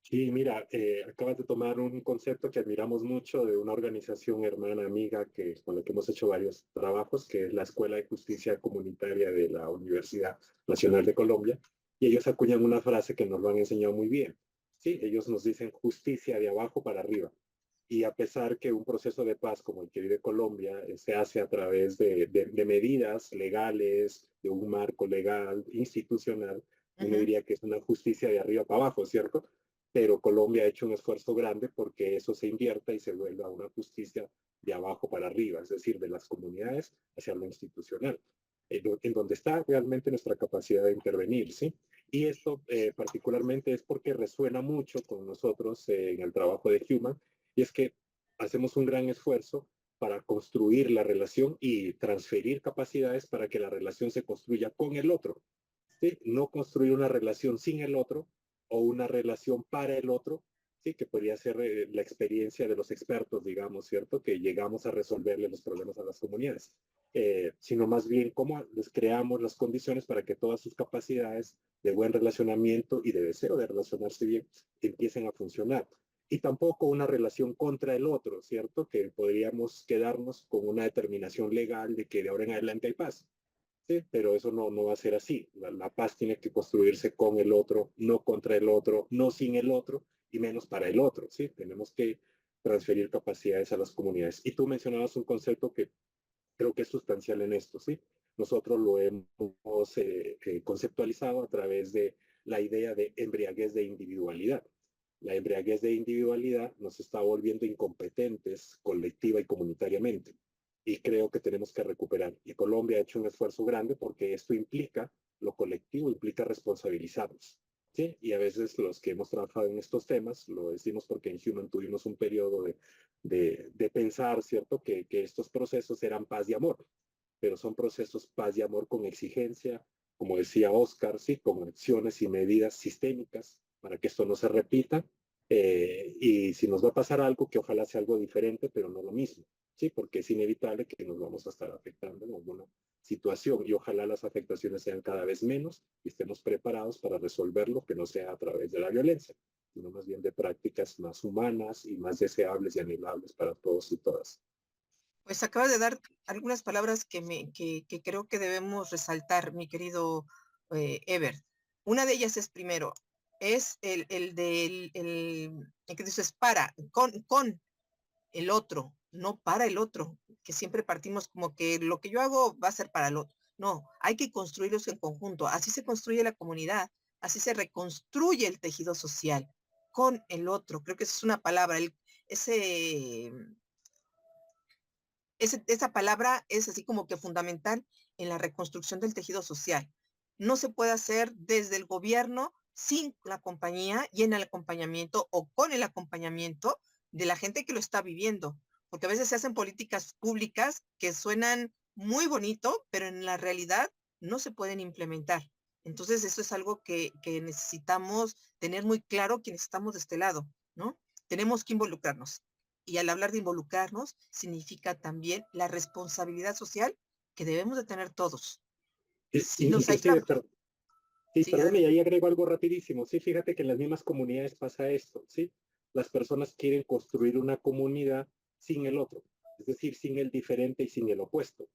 Sí, mira, acabas de tomar un concepto que admiramos mucho de una organización hermana, amiga, con la que hemos hecho varios trabajos, que es la Escuela de Justicia Comunitaria de la Universidad Nacional de Colombia, y ellos acuñan una frase que nos lo han enseñado muy bien. Sí, ellos nos dicen justicia de abajo para arriba. Y a pesar que un proceso de paz como el que vive Colombia se hace a través de medidas legales, de un marco legal, institucional, uno Ujú. diría que es una justicia de arriba para abajo, ¿cierto? Pero Colombia ha hecho un esfuerzo grande porque eso se invierta y se vuelva una justicia de abajo para arriba, es decir, de las comunidades hacia lo institucional, en donde está realmente nuestra capacidad de intervenir, ¿sí? Y esto particularmente es porque resuena mucho con nosotros en el trabajo de Human, y es que hacemos un gran esfuerzo para construir la relación y transferir capacidades para que la relación se construya con el otro, ¿sí? No construir una relación sin el otro o una relación para el otro, ¿sí? Que podría ser la experiencia de los expertos, digamos, ¿cierto? Que llegamos a resolverle los problemas a las comunidades, sino más bien cómo les creamos las condiciones para que todas sus capacidades de buen relacionamiento y de deseo de relacionarse bien empiecen a funcionar. y tampoco una relación contra el otro, ¿cierto? Que podríamos quedarnos con una determinación legal de que de ahora en adelante hay paz. Sí, pero eso no va a ser así. La paz tiene que construirse con el otro, no contra el otro, no sin el otro y menos para el otro. ¿Sí? Tenemos que transferir capacidades a las comunidades. Y tú mencionabas un concepto que creo que es sustancial en esto. ¿Sí? Nosotros lo hemos conceptualizado a través de la idea de embriaguez de individualidad. La embriaguez de individualidad nos está volviendo incompetentes colectiva y comunitariamente y creo que tenemos que recuperar. Y Colombia ha hecho un esfuerzo grande porque esto implica, lo colectivo implica responsabilizarnos. ¿Sí? Y a veces los que hemos trabajado en estos temas, lo decimos porque en Human tuvimos un periodo de pensar, ¿cierto?, que estos procesos eran paz y amor, pero son procesos paz y amor con exigencia, como decía Oscar, ¿sí?, con acciones y medidas sistémicas para que esto no se repita. Y si nos va a pasar algo, que ojalá sea algo diferente, pero no lo mismo. Sí, porque es inevitable que nos vamos a estar afectando en alguna situación y ojalá las afectaciones sean cada vez menos y estemos preparados para resolverlo, que no sea a través de la violencia, sino más bien de prácticas más humanas y más deseables y anhelables para todos y todas. Pues acabas de dar algunas palabras que creo que debemos resaltar, mi querido Ever. Una de ellas es primero, es el que dices con el otro, no para el otro, que siempre partimos como que lo que yo hago va a ser para el otro. No, hay que construirlos en conjunto. Así se construye la comunidad, así se reconstruye el tejido social con el otro. Creo que esa es una palabra, ese, esa palabra es así como que fundamental en la reconstrucción del tejido social. No se puede hacer desde el gobierno sin la compañía y en el acompañamiento o con el acompañamiento de la gente que lo está viviendo, porque a veces se hacen políticas públicas que suenan muy bonito, pero en la realidad no se pueden implementar. Entonces, eso es algo que necesitamos tener muy claro quienes estamos de este lado, ¿no? Tenemos que involucrarnos. Y al hablar de involucrarnos, significa también la responsabilidad social que debemos de tener todos. Si nos Inclusive, aislamos, sí, sí, perdón, y adelante. ahí agrego algo rapidísimo. Sí, fíjate que en las mismas comunidades pasa esto, ¿sí? Las personas quieren construir una comunidad sin el otro, es decir, sin el diferente y sin el opuesto,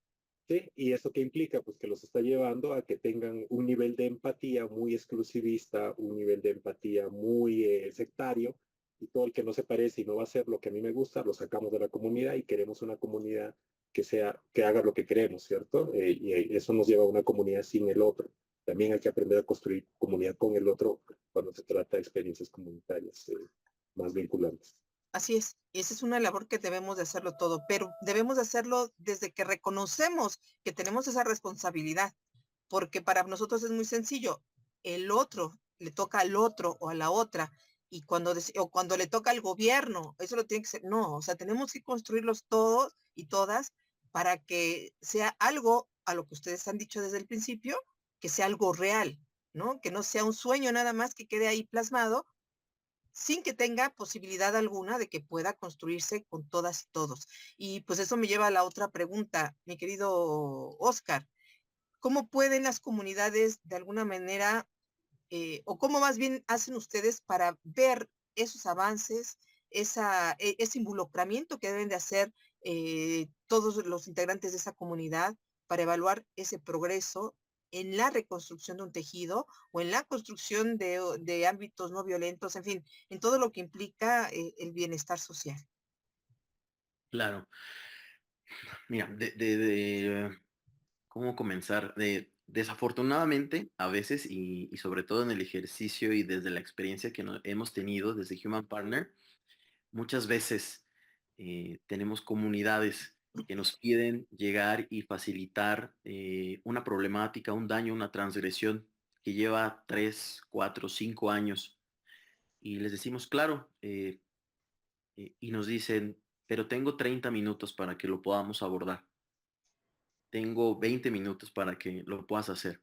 ¿sí? ¿Y eso qué implica? Pues que los está llevando a que tengan un nivel de empatía muy exclusivista, un nivel de empatía muy sectario, y todo el que no se parece y no va a hacer lo que a mí me gusta, lo sacamos de la comunidad y queremos una comunidad que haga lo que queremos, ¿cierto? Y eso nos lleva a una comunidad sin el otro. También hay que aprender a construir comunidad con el otro cuando se trata de experiencias comunitarias más vinculantes. Así es. Y esa es una labor que debemos de hacerlo todo, pero debemos de hacerlo desde que reconocemos que tenemos esa responsabilidad, porque para nosotros es muy sencillo. El otro le toca al otro o a la otra, y o cuando le toca al gobierno, eso lo tiene que ser. No, o sea, tenemos que construirlos todos y todas para que sea algo a lo que ustedes han dicho desde el principio, que sea algo real, ¿no? Que no sea un sueño nada más que quede ahí plasmado sin que tenga posibilidad alguna de que pueda construirse con todas y todos. Y pues eso me lleva a la otra pregunta, mi querido Oscar. ¿Cómo pueden las comunidades de alguna manera, o cómo más bien hacen ustedes para ver esos avances, ese involucramiento que deben de hacer todos los integrantes de esa comunidad para evaluar ese progreso en la reconstrucción de un tejido o en la construcción de ámbitos no violentos, en fin, en todo lo que implica el bienestar social? Claro. Mira, ¿cómo comenzar? Desafortunadamente, a veces, y sobre todo en el ejercicio y desde la experiencia que hemos tenido desde Human Partner, muchas veces tenemos comunidades que nos piden llegar y facilitar una problemática, un daño, una transgresión que lleva 3, 4, 5 años. Y les decimos, claro, y nos dicen, pero tengo 30 minutos para que lo podamos abordar. Tengo 20 minutos para que lo puedas hacer.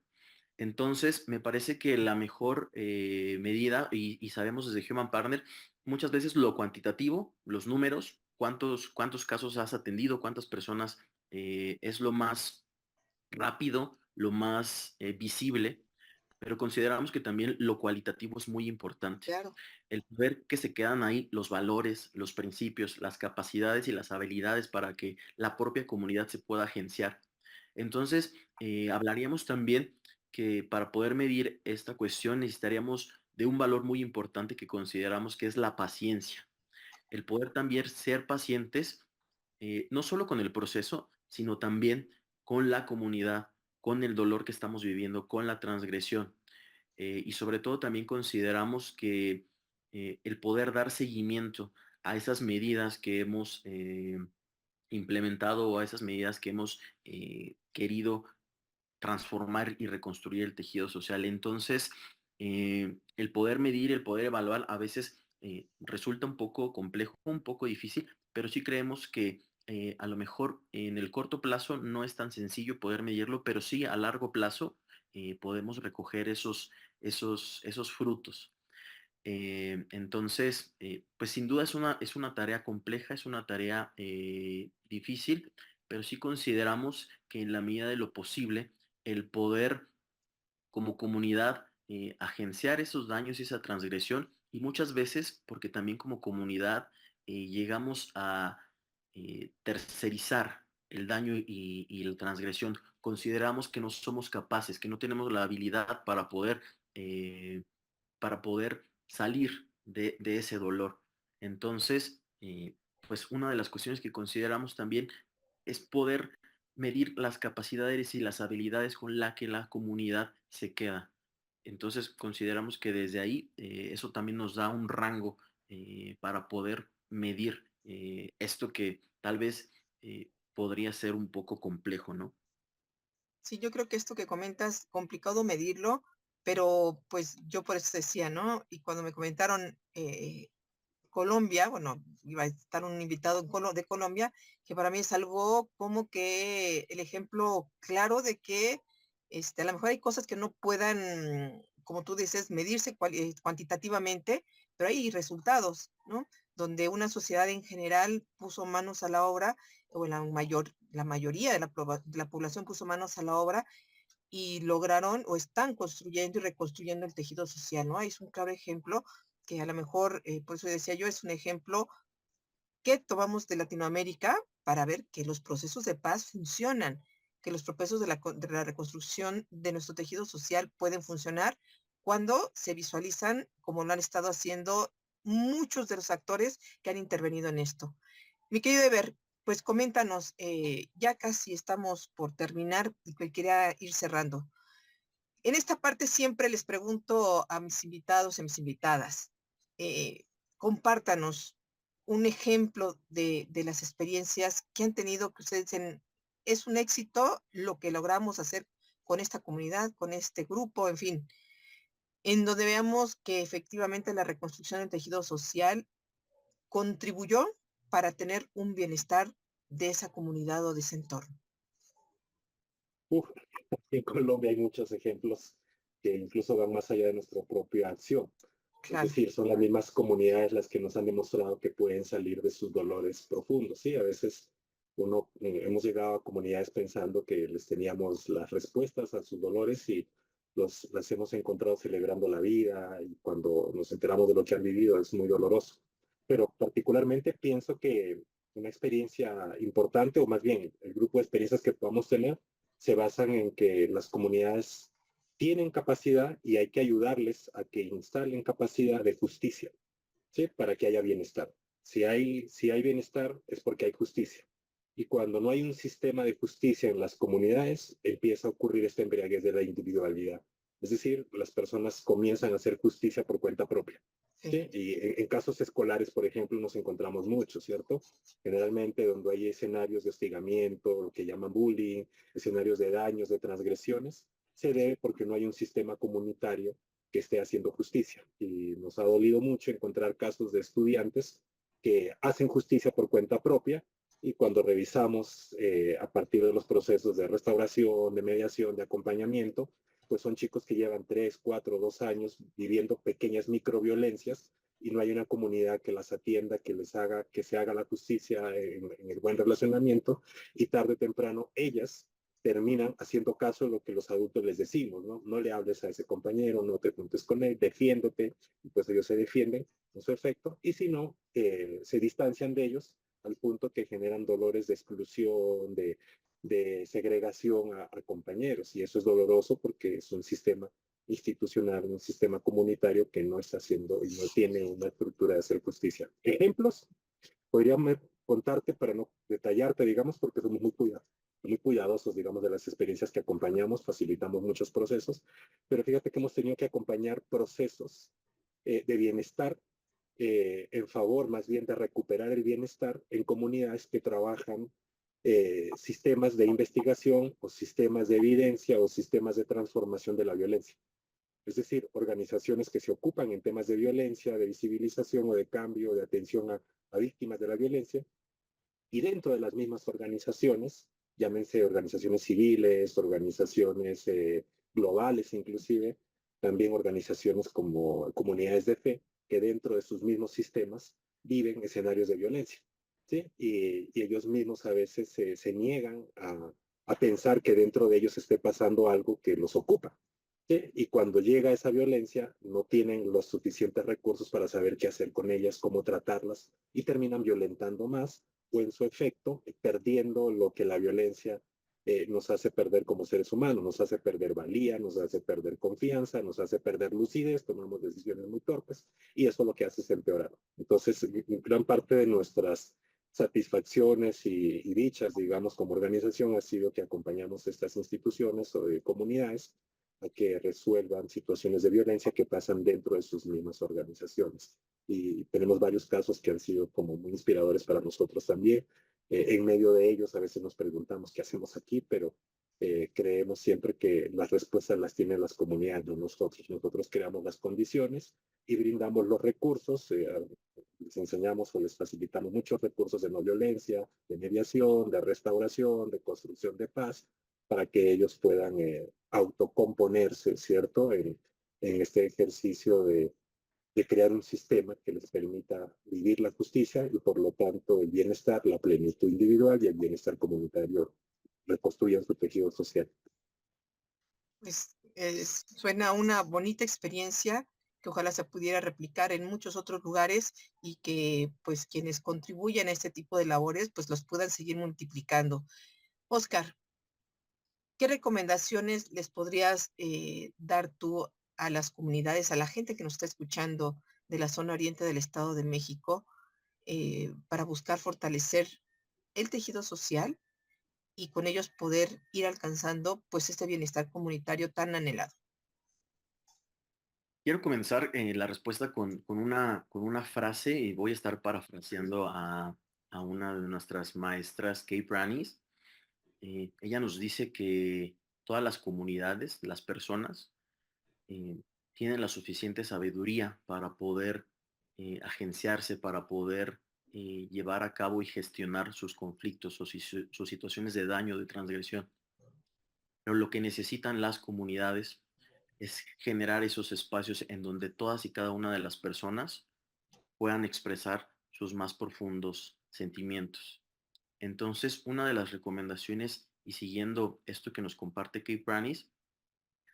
Entonces, me parece que la mejor medida, y sabemos desde Human Partner, muchas veces lo cuantitativo, los números, cuántos casos has atendido, cuántas personas, es lo más rápido, lo más visible, pero consideramos que también lo cualitativo es muy importante. Claro. El ver que se quedan ahí los valores, los principios, las capacidades y las habilidades para que la propia comunidad se pueda agenciar. Entonces, hablaríamos también que para poder medir esta cuestión necesitaríamos de un valor muy importante que consideramos que es la paciencia. El poder también ser pacientes, no solo con el proceso, sino también con la comunidad, con el dolor que estamos viviendo, con la transgresión. Y sobre todo también consideramos que el poder dar seguimiento a esas medidas que hemos implementado o a esas medidas que hemos querido transformar y reconstruir el tejido social. Entonces, el poder medir, el poder evaluar, a veces resulta un poco complejo, un poco difícil, pero sí creemos que a lo mejor en el corto plazo no es tan sencillo poder medirlo, pero sí a largo plazo podemos recoger esos frutos. Entonces, pues sin duda es una tarea compleja, es una tarea difícil, pero sí consideramos que en la medida de lo posible, el poder como comunidad agenciar esos daños y esa transgresión, y muchas veces, porque también como comunidad llegamos a tercerizar el daño y la transgresión, consideramos que no somos capaces, que no tenemos la habilidad eh, para poder salir de ese dolor. Entonces, pues una de las cuestiones que consideramos también es poder medir las capacidades y las habilidades con las que la comunidad se queda. Entonces, consideramos que desde ahí eso también nos da un rango para poder medir esto que tal vez podría ser un poco complejo, ¿no? Sí, yo creo que esto que comentas, complicado medirlo, pero pues yo por eso decía, ¿no? Y cuando me comentaron Colombia, bueno, iba a estar un invitado de Colombia, que para mí es algo como que el ejemplo claro de que a lo mejor hay cosas que no puedan, como tú dices, medirse cuantitativamente, pero hay resultados, ¿no? Donde una sociedad en general puso manos a la obra, o la mayoría de la población puso manos a la obra y lograron o están construyendo y reconstruyendo el tejido social, ¿no? Es un claro ejemplo que a lo mejor, por eso decía yo, es un ejemplo que tomamos de Latinoamérica para ver que los procesos de paz funcionan, que los procesos de la reconstrucción de nuestro tejido social pueden funcionar cuando se visualizan como lo han estado haciendo muchos de los actores que han intervenido en esto. Mi querido Eber, pues coméntanos, ya casi estamos por terminar y quería ir cerrando. En esta parte siempre les pregunto a mis invitados y a mis invitadas, eh, compártanos un ejemplo de las experiencias que han tenido, que ustedes dicen, es un éxito lo que logramos hacer con esta comunidad, con este grupo, en fin, en donde veamos que efectivamente la reconstrucción del tejido social contribuyó para tener un bienestar de esa comunidad o de ese entorno. Uf, en Colombia hay muchos ejemplos que incluso van más allá de nuestra propia acción. Es Claro, decir, son las mismas comunidades las que nos han demostrado que pueden salir de sus dolores profundos. Sí, a veces hemos llegado a comunidades pensando que les teníamos las respuestas a sus dolores y las hemos encontrado celebrando la vida y cuando nos enteramos de lo que han vivido es muy doloroso. Pero particularmente pienso que una experiencia importante, o más bien el grupo de experiencias que podamos tener, se basan en que las comunidades tienen capacidad y hay que ayudarles a que instalen capacidad de justicia, ¿sí? Para que haya bienestar. Si hay bienestar es porque hay justicia. Y cuando no hay un sistema de justicia en las comunidades, empieza a ocurrir esta embriaguez de la individualidad. Es decir, las personas comienzan a hacer justicia por cuenta propia. sí. ¿Sí? Y en casos escolares, por ejemplo, nos encontramos mucho, ¿cierto? Generalmente donde hay escenarios de hostigamiento, lo que llaman bullying, escenarios de daños, de transgresiones, se debe porque no hay un sistema comunitario que esté haciendo justicia. Y nos ha dolido mucho encontrar casos de estudiantes que hacen justicia por cuenta propia y cuando revisamos a partir de los procesos de restauración, de mediación, de acompañamiento, pues son chicos que llevan 3, 4, 2 años viviendo pequeñas microviolencias y no hay una comunidad que las atienda, que se haga la justicia en el buen relacionamiento y tarde o temprano ellas terminan haciendo caso a lo que los adultos les decimos, ¿no? No le hables a ese compañero, no te juntes con él, defiéndete, y pues ellos se defienden en su efecto, y si no, se distancian de ellos al punto que generan dolores de exclusión, de segregación a compañeros, y eso es doloroso porque es un sistema institucional, un sistema comunitario que no está haciendo y no tiene una estructura de hacer justicia. Ejemplos, podría contarte para no detallarte, digamos, porque somos muy cuidadosos, digamos, de las experiencias que acompañamos, facilitamos muchos procesos, pero fíjate que hemos tenido que acompañar procesos de bienestar en favor más bien de recuperar el bienestar en comunidades que trabajan sistemas de investigación o sistemas de evidencia o sistemas de transformación de la violencia. Es decir, organizaciones que se ocupan en temas de violencia, de visibilización o de cambio, de atención a víctimas de la violencia, y dentro de las mismas organizaciones, llámense organizaciones civiles, organizaciones globales inclusive, también organizaciones como comunidades de fe, que dentro de sus mismos sistemas viven escenarios de violencia. ¿Sí? Y ellos mismos a veces se niegan a pensar que dentro de ellos esté pasando algo que los ocupa. ¿Sí? Y cuando llega esa violencia, no tienen los suficientes recursos para saber qué hacer con ellas, cómo tratarlas, y terminan violentando más o en su efecto perdiendo lo que la violencia nos hace perder como seres humanos, nos hace perder valía, nos hace perder confianza, nos hace perder lucidez, tomamos decisiones muy torpes y eso lo que hace es empeorar. Entonces, gran parte de nuestras satisfacciones y dichas, digamos, como organización ha sido que acompañamos estas instituciones o comunidades a que resuelvan situaciones de violencia que pasan dentro de sus mismas organizaciones. Y tenemos varios casos que han sido como muy inspiradores para nosotros también. En medio de ellos a veces nos preguntamos qué hacemos aquí, pero creemos siempre que las respuestas las tienen las comunidades, no nosotros. Nosotros creamos las condiciones y brindamos los recursos, les enseñamos o les facilitamos muchos recursos de no violencia, de mediación, de restauración, de construcción de paz, para que ellos puedan autocomponerse, ¿cierto? En este ejercicio de crear un sistema que les permita vivir la justicia y por lo tanto el bienestar, la plenitud individual y el bienestar comunitario reconstruyan su tejido social. Pues suena una bonita experiencia que ojalá se pudiera replicar en muchos otros lugares y que pues quienes contribuyan a este tipo de labores pues los puedan seguir multiplicando. Oscar, ¿qué recomendaciones les podrías dar tú a las comunidades, a la gente que nos está escuchando de la zona oriente del Estado de México, para buscar fortalecer el tejido social y con ellos poder ir alcanzando pues este bienestar comunitario tan anhelado? Quiero comenzar la respuesta con una frase y voy a estar parafraseando a una de nuestras maestras, Kay Pranis. Ella nos dice que todas las comunidades, las personas, eh, tienen la suficiente sabiduría para poder agenciarse, para poder llevar a cabo y gestionar sus conflictos o sus situaciones de daño, de transgresión. Pero lo que necesitan las comunidades es generar esos espacios en donde todas y cada una de las personas puedan expresar sus más profundos sentimientos. Entonces, una de las recomendaciones, y siguiendo esto que nos comparte Kate Pranis,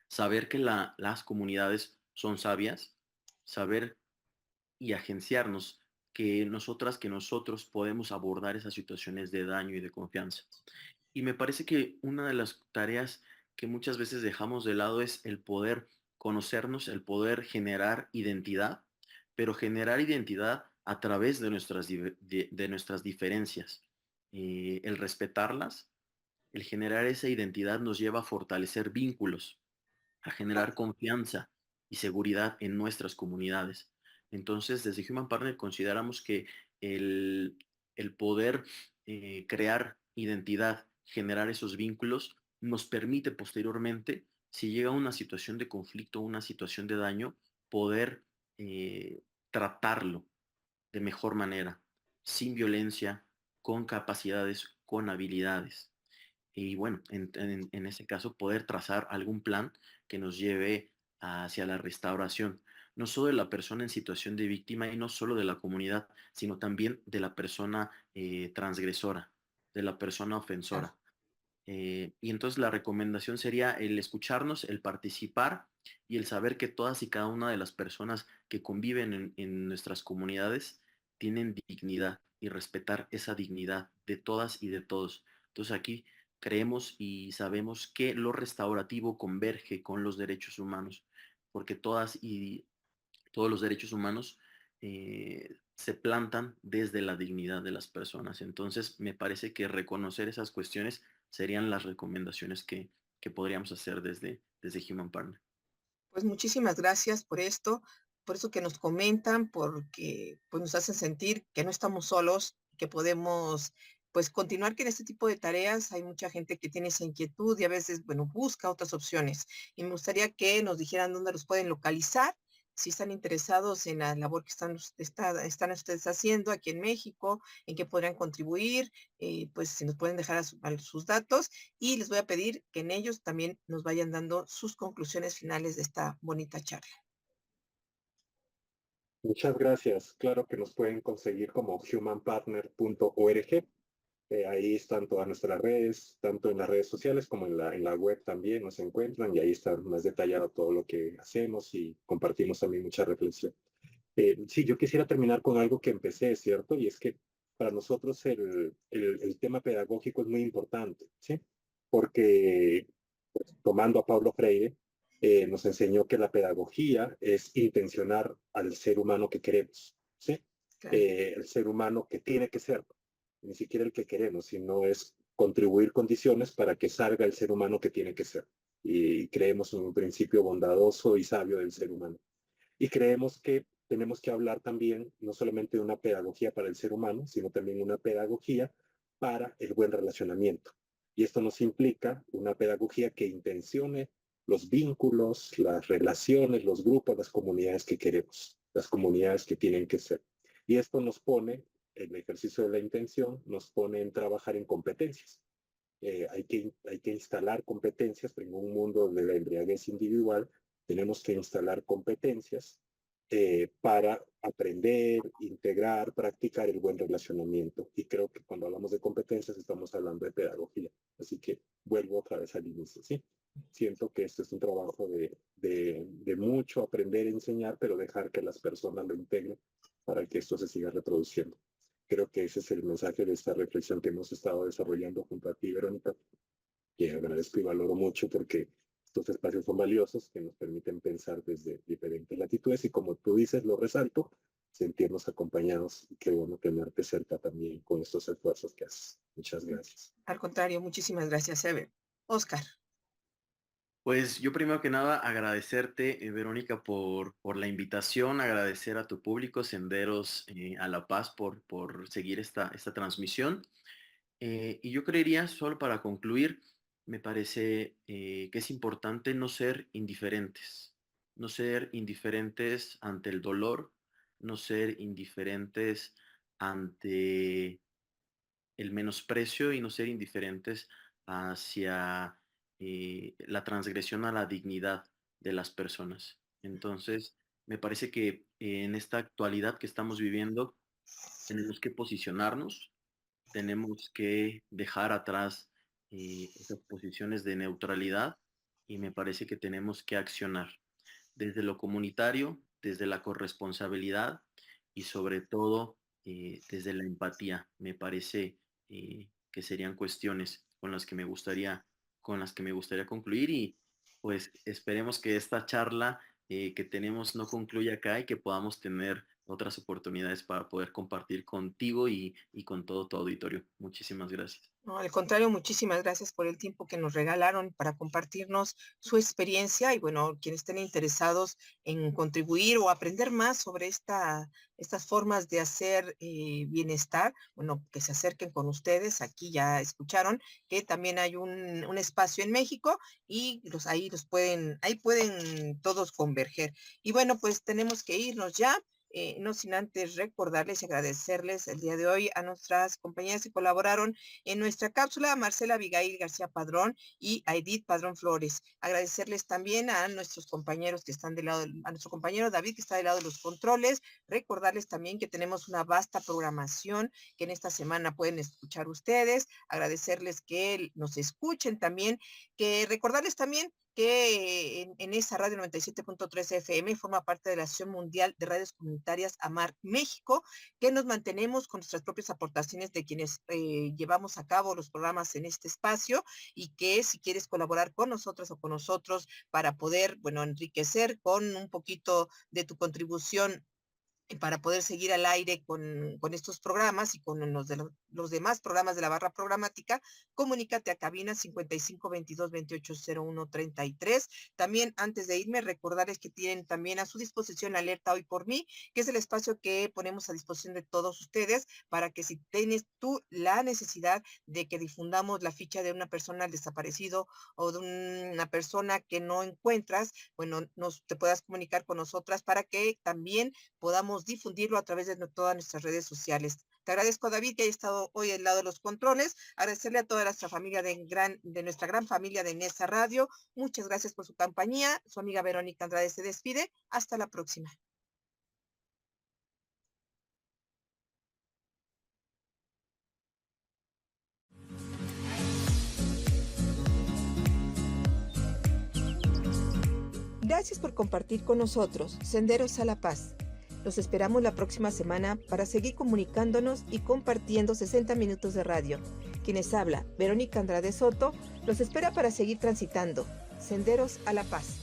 saber que las comunidades son sabias, saber y agenciarnos que nosotros podemos abordar esas situaciones de daño y de confianza. Y me parece que una de las tareas que muchas veces dejamos de lado es el poder conocernos, el poder generar identidad, pero generar identidad a través de de nuestras diferencias. El respetarlas, el generar esa identidad nos lleva a fortalecer vínculos, a generar confianza y seguridad en nuestras comunidades. Entonces, desde Human Partner consideramos que el, el poder crear identidad, generar esos vínculos, nos permite posteriormente, si llega una situación de conflicto, una situación de daño, poder tratarlo de mejor manera, sin violencia, con capacidades, con habilidades. Y bueno, en ese caso, poder trazar algún plan que nos lleve hacia la restauración, no solo de la persona en situación de víctima y no solo de la comunidad, sino también de la persona transgresora, de la persona Claro. ofensora. Y entonces la recomendación sería el escucharnos, el participar y el saber que todas y cada una de las personas que conviven en nuestras comunidades tienen dignidad y respetar esa dignidad de todas y de todos. Entonces aquí creemos y sabemos que lo restaurativo converge con los derechos humanos, porque todas y todos los derechos humanos se plantan desde la dignidad de las personas. Entonces, me parece que reconocer esas cuestiones serían las recomendaciones que podríamos hacer desde Human Partner. Pues muchísimas gracias por eso que nos comentan, porque pues nos hacen sentir que no estamos solos, que podemos pues continuar con este tipo de tareas. Hay mucha gente que tiene esa inquietud y a veces, bueno, busca otras opciones. Y me gustaría que nos dijeran dónde los pueden localizar, si están interesados en la labor que están ustedes haciendo aquí en México, en qué podrían contribuir, pues si nos pueden dejar a sus datos y les voy a pedir que en ellos también nos vayan dando sus conclusiones finales de esta bonita charla. Muchas gracias. Claro que nos pueden conseguir como humanpartner.org. Ahí están todas nuestras redes, tanto en las redes sociales como en la web también nos encuentran y ahí está más detallado todo lo que hacemos y compartimos también mucha reflexión. Sí, yo quisiera terminar con algo que empecé, ¿cierto? Y es que para nosotros el tema pedagógico es muy importante, ¿sí? Porque pues, tomando a Paulo Freire, nos enseñó que la pedagogía es intencionar al ser humano que queremos, ¿sí? Claro. El ser humano que tiene que ser, ni siquiera el que queremos, sino es contribuir condiciones para que salga el ser humano que tiene que ser. Y creemos en un principio bondadoso y sabio del ser humano. Y creemos que tenemos que hablar también no solamente de una pedagogía para el ser humano, sino también una pedagogía para el buen relacionamiento. Y esto nos implica una pedagogía que intencione los vínculos, las relaciones, los grupos, las comunidades que queremos, las comunidades que tienen que ser. Y esto nos pone, el ejercicio de la intención, nos pone en trabajar en competencias. Hay que instalar competencias, pero en un mundo de la embriaguez individual tenemos que instalar competencias para aprender, integrar, practicar el buen relacionamiento. Y creo que cuando hablamos de competencias estamos hablando de pedagogía. Así que vuelvo otra vez al inicio, ¿sí? Siento que esto es un trabajo de mucho aprender, enseñar, pero dejar que las personas lo integren para que esto se siga reproduciendo. Creo que ese es el mensaje de esta reflexión que hemos estado desarrollando junto a ti, Verónica, que agradezco y valoro mucho porque estos espacios son valiosos que nos permiten pensar desde diferentes latitudes y como tú dices, lo resalto, sentirnos acompañados y qué bueno tenerte cerca también con estos esfuerzos que haces. Muchas gracias. Al contrario, muchísimas gracias, Ever. Oscar. Pues yo primero que nada agradecerte, Verónica, por la invitación, agradecer a tu público, Senderos a la Paz, por seguir esta transmisión. Y yo creería, solo para concluir, me parece que es importante no ser indiferentes ante el dolor, no ser indiferentes ante el menosprecio y no ser indiferentes hacia la transgresión a la dignidad de las personas. Entonces, me parece que en esta actualidad que estamos viviendo, tenemos que posicionarnos, tenemos que dejar atrás esas posiciones de neutralidad y me parece que tenemos que accionar desde lo comunitario, desde la corresponsabilidad y sobre todo desde la empatía. Me parece que serían cuestiones con las que me gustaría concluir y pues esperemos que esta charla que tenemos no concluya acá y que podamos tener otras oportunidades para poder compartir contigo y con todo tu auditorio. Muchísimas gracias. No, al contrario, muchísimas gracias por el tiempo que nos regalaron para compartirnos su experiencia y bueno, quienes estén interesados en contribuir o aprender más sobre estas formas de hacer bienestar, bueno, que se acerquen con ustedes. Aquí ya escucharon que también hay un espacio en México y ahí pueden todos converger. Y bueno, pues tenemos que irnos ya. no sin antes recordarles y agradecerles el día de hoy a nuestras compañeras que colaboraron en nuestra cápsula, a Marcela Abigail García Padrón y a Edith Padrón Flores. Agradecerles también a nuestros compañeros que están del lado, a nuestro compañero David que está del lado de los controles. Recordarles también que tenemos una vasta programación que en esta semana pueden escuchar ustedes. Agradecerles que nos escuchen también, que recordarles también que en esa radio 97.3 FM forma parte de la Asociación Mundial de Radios Comunitarias AMAR México, que nos mantenemos con nuestras propias aportaciones de quienes llevamos a cabo los programas en este espacio, y que si quieres colaborar con nosotras o con nosotros para poder, bueno, enriquecer con un poquito de tu contribución para poder seguir al aire con estos programas y con los demás programas de la barra programática, comunícate a cabina 55 22 28 01 33. También, antes de irme, recordarles que tienen también a su disposición Alerta Hoy por Mí, que es el espacio que ponemos a disposición de todos ustedes para que si tienes tú la necesidad de que difundamos la ficha de una persona desaparecido o de una persona que no encuentras, bueno, te puedas comunicar con nosotras para que también podamos difundirlo a través de todas nuestras redes sociales. Te agradezco, David, que haya estado hoy al lado de los controles. Agradecerle a toda nuestra familia de nuestra gran familia de Nesa Radio. Muchas gracias por su compañía. Su amiga Verónica Andrade se despide. Hasta la próxima. Gracias por compartir con nosotros Senderos a la Paz. Los esperamos la próxima semana para seguir comunicándonos y compartiendo 60 minutos de radio. Quienes habla, Verónica Andrade Soto, los espera para seguir transitando Senderos a la Paz.